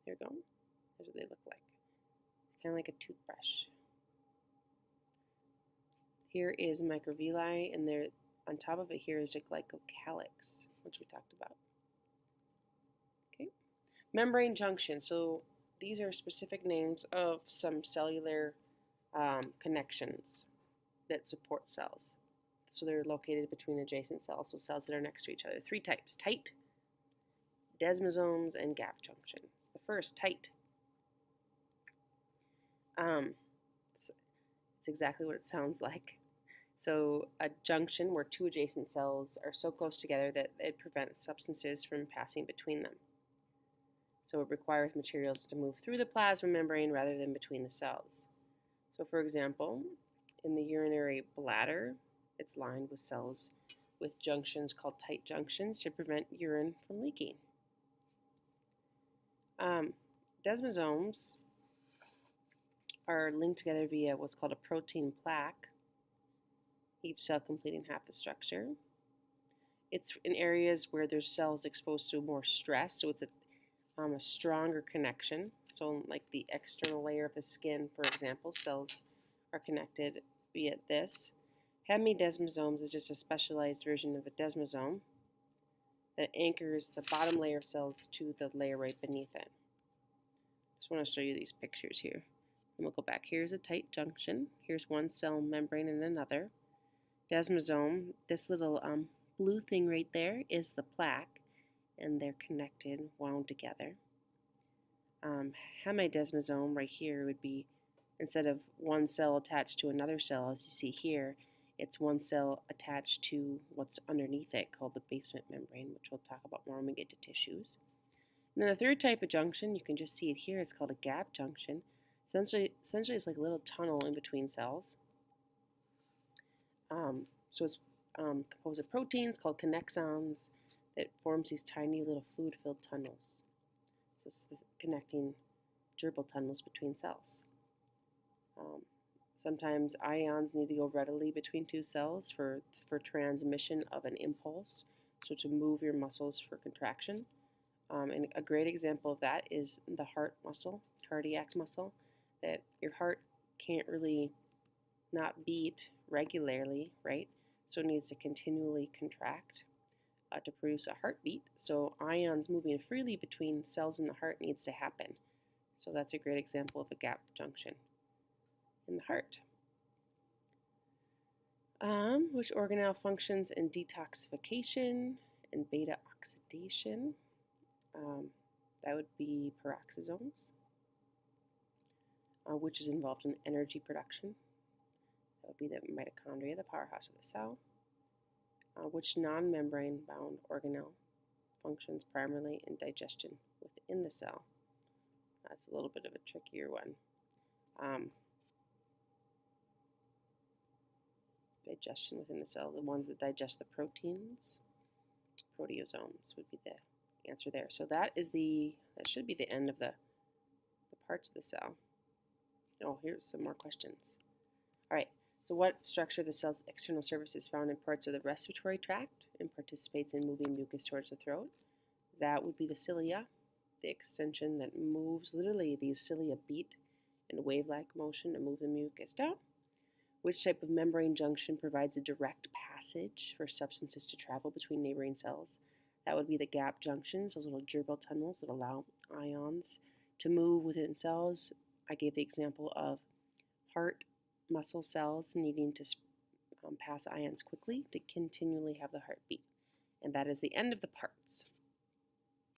There we go. That's what they look like. Kind of like a toothbrush. Here is microvilli, and there on top of it here is a glycocalyx, which we talked about. Okay, membrane junction. So these are specific names of some cellular connections that support cells. So they're located between adjacent cells, so cells that are next to each other. 3 types: tight, desmosomes, and gap junctions. The first, tight. It's exactly what it sounds like. So a junction where 2 adjacent cells are so close together that it prevents substances from passing between them. So it requires materials to move through the plasma membrane rather than between the cells. So for example, in the urinary bladder, it's lined with cells with junctions called tight junctions to prevent urine from leaking. Desmosomes are linked together via what's called a protein plaque, each cell completing half the structure. It's in areas where there's cells exposed to more stress, so it's a stronger connection. So like the external layer of the skin, for example, cells are connected via this. Hemidesmosomes is just a specialized version of a desmosome that anchors the bottom layer of cells to the layer right beneath it. Just want to show you these pictures here. And we'll go back. Here's a tight junction. Here's one cell membrane and another. Desmosome, this little blue thing right there is the plaque, and they're connected, wound together. Hemidesmosome right here would be, instead of one cell attached to another cell, as you see here, it's one cell attached to what's underneath it called the basement membrane, which we'll talk about more when we get to tissues. And then the third type of junction, you can just see it here, it's called a gap junction. Essentially it's like a little tunnel in between cells. So it's composed of proteins called connexons that forms these tiny little fluid-filled tunnels. So it's the connecting gerbil tunnels between cells. Sometimes ions need to go readily between 2 cells for transmission of an impulse, so to move your muscles for contraction. And a great example of that is the heart muscle, cardiac muscle, that your heart can't really not beat regularly, right? So it needs to continually contract to produce a heartbeat. So ions moving freely between cells in the heart needs to happen. So that's a great example of a gap junction in the heart. Which organelle functions in detoxification and beta oxidation? That would be peroxisomes, which is involved in energy production. That would be the mitochondria, the powerhouse of the cell. Which non-membrane bound organelle functions primarily in digestion within the cell? That's a little bit of a trickier one. Digestion within the cell, the ones that digest the proteins, proteasomes would be the answer there. So that should be the end of the parts of the cell. Oh, here's some more questions. All right, so what structure of the cell's external surface is found in parts of the respiratory tract and participates in moving mucus towards the throat? That would be the cilia, the extension that moves, literally these cilia beat in a wave-like motion to move the mucus down. Which type of membrane junction provides a direct passage for substances to travel between neighboring cells? That would be the gap junctions, those little gerbil tunnels that allow ions to move within cells. I gave the example of heart muscle cells needing to pass ions quickly to continually have the heartbeat. And that is the end of the parts.